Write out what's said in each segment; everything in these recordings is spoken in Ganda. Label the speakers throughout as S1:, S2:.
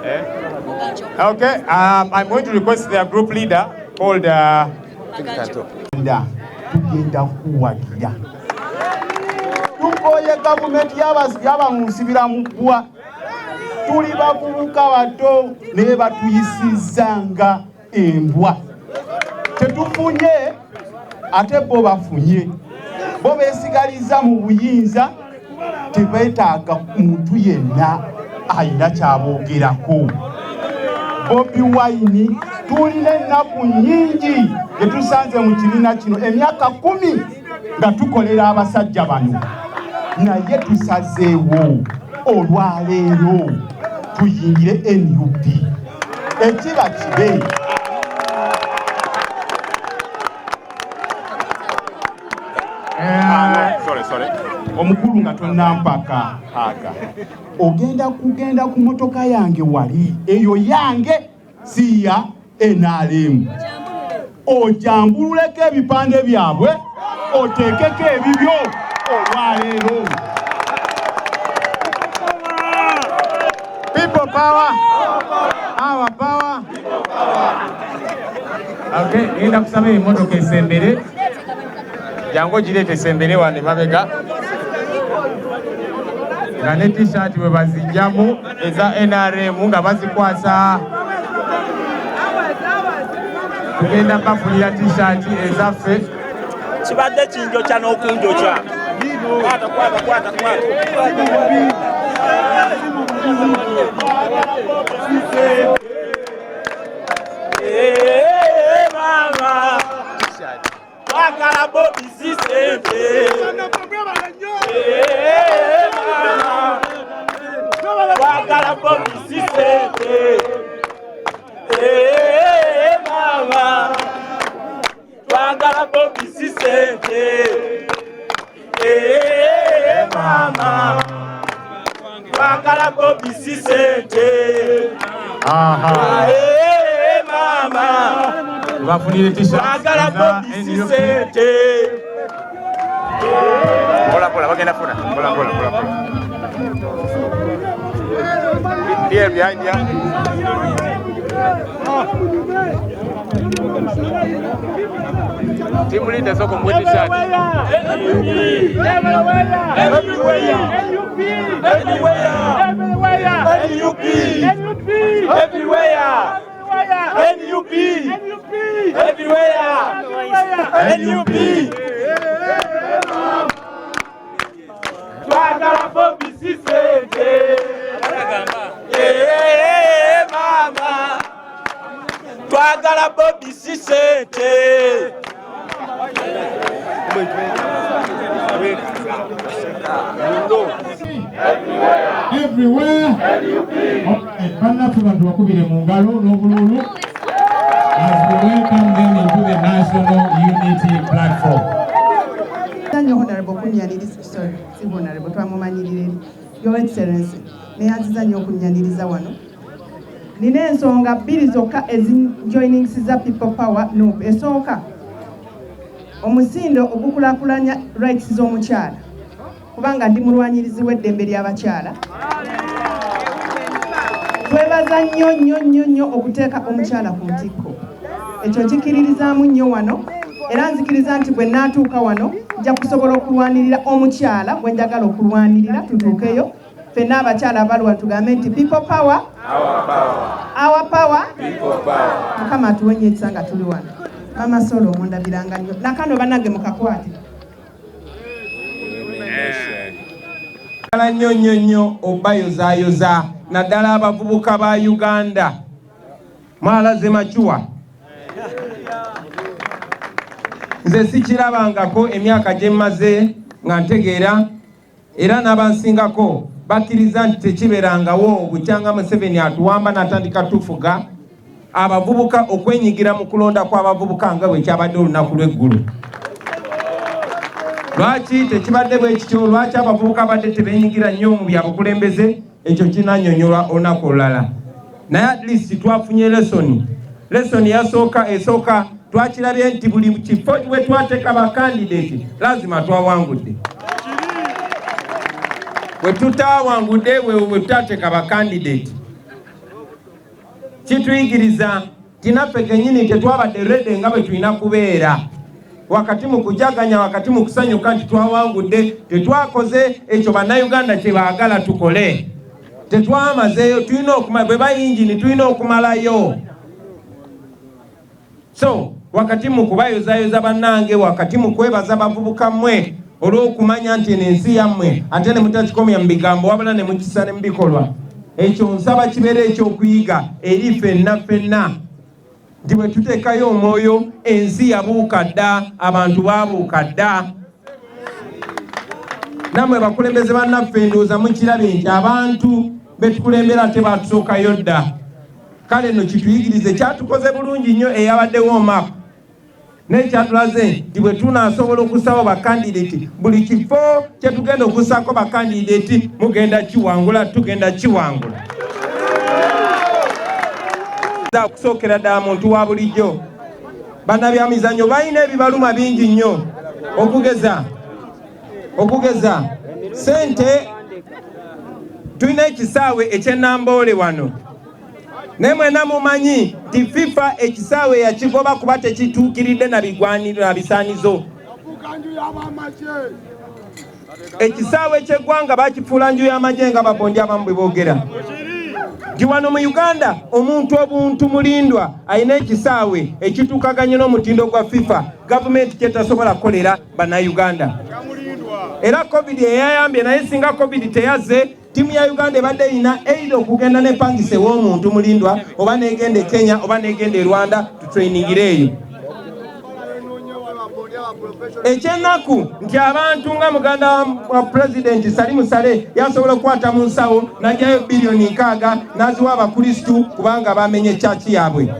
S1: Okay, I'm going to request their group leader called
S2: tugenda kuwagira tukoye gavumenti y'abamusibira mu ggwa tuli bavubuka bato naye batuyisizanga embwa tetufunye ate bo bafunye bo beesigaliza mu buyinza tebeetaaga muntu yenna ayina kyaboogerako. Bobi Wine tulina ennaku nnyingi etusanze mu kibiina kino emyaka 10 nga tukolera abasajja bano naye tusazeewo olwaleero tuyingire NUP ekiba kibe.
S1: Sorry.
S2: Omukulu nga tonnampaka ogenda kugenda ku motoka yange wali eyo yange siya NRM ojambululeko ebipande byabwe oteekeko ebibyo olwaleero.
S1: People power. Our power. Okay, ngenda kusaba emotoka esembere. Jango girete esembere wane mabega. Nga ne t-shirt we bazijjamu eza NRM nga bazikwasa. Tugenda bafulira t-shirt ezaffe.
S3: Kibadde kinjokya n'okunjokya. Kwata. Mama. Wakala Bobi Sisente. Mama. Wakala Bobi Sisente. Mama. Wakala Bobi Sisente. Mama. Wakala Bobi Sisente. Mama.
S1: Bafunire t-shirt.
S3: Wakala Bobi Sisente.
S1: Pola bagenda funa. Pola. Here behind ya. Team leader soko mwete t-shirt.
S3: NUP. Twagala Bobi Sisente. Mama. Twagala Bobi Sisente.
S4: Everywhere. Banaffe bantu bakubire mu ngalo n'obululu as we welcome them into the National Unity Platform.
S5: Honorable Honorable twamumanyirire Your Excellency neyanziza nnyo okunyaniriza wano. Nina ensonga bbiri zokka ezinjoiningisiza People Power NUP. Esooka omusindo ogukulaakulanya rights z'omukyala kubanga ndi mulwanyirizi w'eddembe ly'abakyala. Twebaza nnyo okuteeka omukyala ku ntikko. Ekyo nkikiririzaamu nnyo wano era nzikiriza nti bwe naatuuka wano nja kusobola okulwanirira omukyala bwe njagala okulwanirira tutuukeyo ffenna abakyala abalwa tugambe nti People Power, our power, People Power. Mukama atuwenye ekisa nga tuli wano. Mama Solo mundabiranga nnyo nakano banange mukakwate.
S1: Nnyo obayozaayoza naddala abavubuka ba Uganda mwalaze machuwa. Nze sikirabangako emyaka gye mmaze nga ntegeera era n'abansingako bakkiriza nti tekibeerangawo bukyanga Museveni atuwamba n'atandika tufuga abavubuka okwenyigira mu kulonda kw'abavubuka nga bwe kyabadde olunaku lw'eggulu. Lwaki tekibadde bwe kityo? Lwaki abavubuka badde tebeenyigira nnyo mu byabukulembeze? Ekyo kinannyonnyola olunaku olulala. Naye at least twafunye lesson esooka twakirabye nti buli kifo we twateeka bakandidate lazima twawangudde. Bwe tutaawangudde we tutateeka bakandidate kituyigiriza tinaffe kenyini tetwabadde rede nga bwe tulina kubeera wakati mu kujaganya wakati mu kusanyuka nti twawangudde tetwakoze ekyo bannayuganda kye baagala tukole tetwamazeeyo tulina okumala bwe bayingini tulina okumalayo so wakati mu kubayozayoza bannange wakati mu kwebaza bavubuka mmwe olw'okumanya nti ensi yammwe ate ne mutakikomya mu bigambo wabula ne mukisa ne mu bikolwa ekyo nsaba kibeere ekyokuyiga eri ffenna nti bwe tuteekayo omwoyo ensi yabuuka dda abantu baabuuka dda nammwe bakulembeze bannaffe ndowooza mukirabe nti abantu betukulembera tebatusookayo dda kale nno kituyigirize kyatukoze bulungi nnyo eyabaddewo map nekyatulaze nti bwe tunaasobola okusawo bakandidati buli kifo kyetugenda okusaako bakandidati mugenda kiwangula tugenda kiwangula okusookera ddala muntu wa bulijjo bannabyamizannyo balina ebibaluma bingi nnyo okugeza sente tulina ekisaawe ekyenamboole wano naye mwena mumanyi nti FIFA ekisaawe yakigoba kuba tekituukiridde na bigwaniro na bisaanizo ekisaawe ky'eggwanga bakifuula nju y'amagye nga babondi abamu bwe boogera nti wano mu Uganda omuntu obuntu mulindwa alina ekisaawe ekituukaganye n'omutindo gwa FIFA gavumenti kyetasobola kukolera bannayuganda era covid eyayambye naye singa covid teyazze timu ya Uganda ebadde erina eira okugenda nepangisa ew'omuntu mulindwa oba negenda e Kenya oba negenda e Rwanda tutrainingire ekyennaku nti abantu nga muganda wa President Salimu Sale yasobola okukwata mu nsawo n'ajjayo biliyoni 6 n'aziwa abakristu kubanga bamenye chachi yaabwe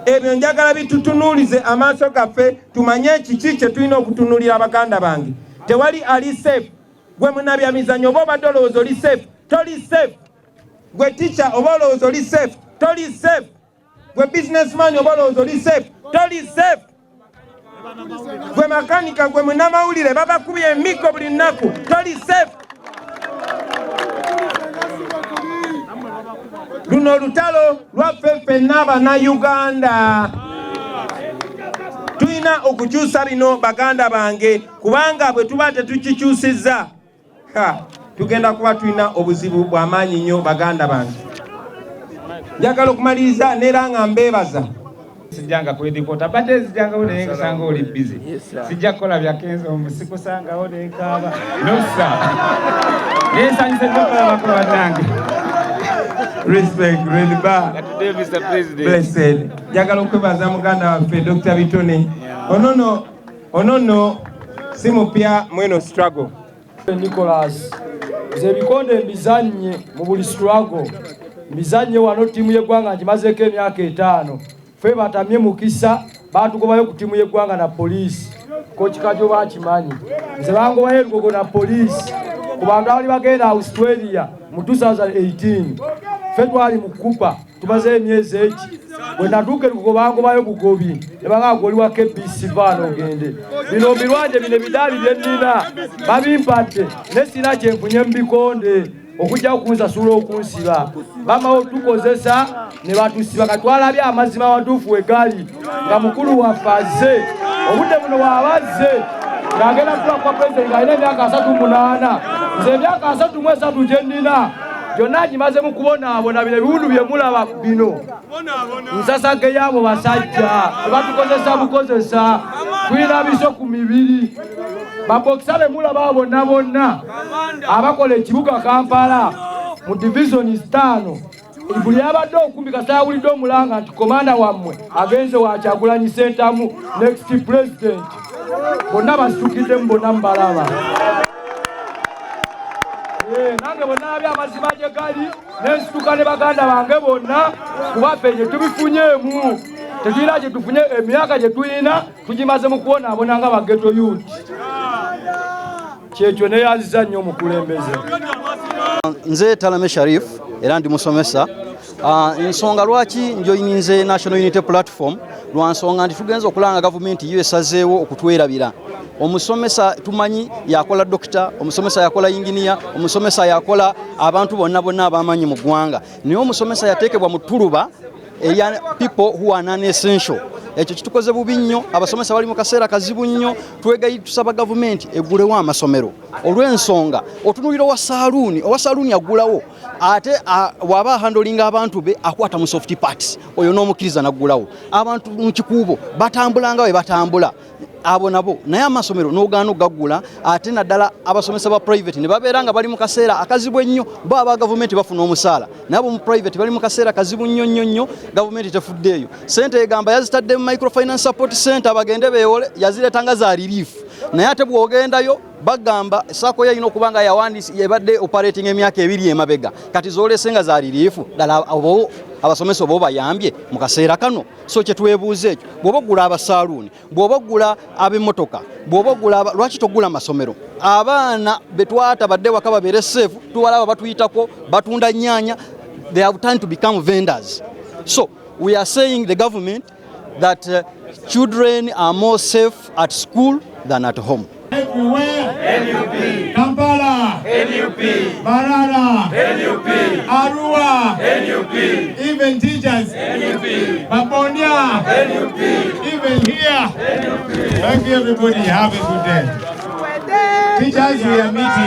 S1: ebyo njagala bitutunuulize amaaso gaffe tumanye kiki kye tulina okutunuulira abaganda bange tewali ali safe gwe munabyamizannyo oba obadde olowooza oli safe toli safe gwe teacher oba olowooza oli safe toli safe gwe businessman oba olowooza oli safe toli safe gwe makanika gwe munamawulire babakubye emiggo buli nnaku toli safe luno olutalo lwaffe ffenna Abannayuganda tulina okukyusa bino baganda bange kubanga bwe tuba tetukikyusizza tugenda kuba tulina obuzibu bw'amaanyi nnyo baganda bange njagala okumaliriza neera nga mbeebaza
S6: sijanga kwedikota bate sijanga ule sanga oli busy sijja kola bya kenzo omusiko sanga ole kaba nosa nesa nsekola bakola nange
S1: respect really bad
S6: today Mr President
S1: blessed njagala okwebaza muganda waffe Dr. Bitone onono si mupya mweno struggle
S7: Nicholas ze bikonde mbizanye mu buli struggle mbizanye wano timu y'eggwanga njimazeeko emyaka 5 fe batamye mukisa batugobayo ku timu y'eggwanga na police kochi kajo bakimanyi nze bangobayo lugogo na police ku bantu abali bagenda Australia mu 2018 fe twali mu Kupa tumaze emyezi eki bwe natuuke lugogo bangobayo bugobi ne banga goliwa KBC vano ogende bino birwanje bine bidali byennina babimpadde nesina kyenfunye mbikonde okujja okunsasula okunsiba bamawo tukozesa ne batusiba katwalabya amazima watuufu wegali nga mukulu wafazze obudde buno wabazze ng'agenda kutula kwa president alina emyaka 38 nze emyaka 33 gye nnina gyonna gimaze mu kubonaabona bino ebiwundu bye mulaba bino nsasage yaabo basajja tebatukozesa bukozesa tulina biso ku mibiri babokisa be mulaba bonna bonna abakola ekibuga Kampala mu division 5 buli abadde okumbi kasawulidde omulanga nti komanda wammwe agenze Wakyagulanyi Ssentamu next president bonna basitukidde mu bonna mbalaba nange bonna abya amazima gye gali n'ensituka ne baganda bange bonna kubaffe gye tubifunyeemu tetulina gye tufunye emyaka gye tulina tugimaze mu kubonaabona nga bageto youth kyekyo neyanziza nnyo omukulembeze.
S8: Nze Talame Sharif era ndi musomesa. Ensonga lwaki njoyininze National Unity Platform lwansonga nti tugenza okulanga gavumenti yo esazeewo okutwerabira omusomesa tumanyi yakola dokita, omusomesa yakola engineer, omusomesa yakola abantu bonna abamanyi mu ggwanga. Naye omusomesa yateekebwa mu ttuluba eya people who are non-essential. Ekyo kitukoze bubi nnyo, abasomesa bali mu kaseera kazibu nnyo. Twegayi tusaba gavumenti eggulewo amasomero olw'ensonga otunulira owa saaluuni aggulawo ate waba handling abantu be akwata mu soft parts oyo n'omukkiriza naggulawo. Abantu mu kikuubo batambula nga bwe batambula abo nabo, naye amasomero n'ogaana gaggula ate naddala abasomesa ba private ne babeera nga bali mu kaseera akazibu ennyo. Bo aba gavumenti bafuna omusaala, nabo mu private bali mu kaseera kazibu nnyo, gavumenti tefuddeeyo. Sente egamba yazitadde mu microfinance support center bagende beewole, yaziretanga za relief. Naye ate bw'ogendayo bagamba sako yalina okuba nga yawandiisi yebadde operating emyaka 2 emabega, kati zoolesenga za relief ddala abo abasomesa obo bayambye mu kaseera kano. So kye twebuuza ekyo, bw'oba ogula abasaaluuni, bw'oba ogula ab'emmotoka, bw'oba ogula lwaki togula amasomero? Abaana betwata badde waka babeere safe, tubalaba batuyitako batunda nnyaanya, they have time to become vendors. So we are saying the government that children are more safe at school than at home.
S4: Everywhere, NUP. Kampala, NUP. Marara, NUP. Arua, NUP. Even teachers, NUP. Maponya, NUP. Even here, NUP. Thank you everybody. Have a good day. Teachers, we are meeting.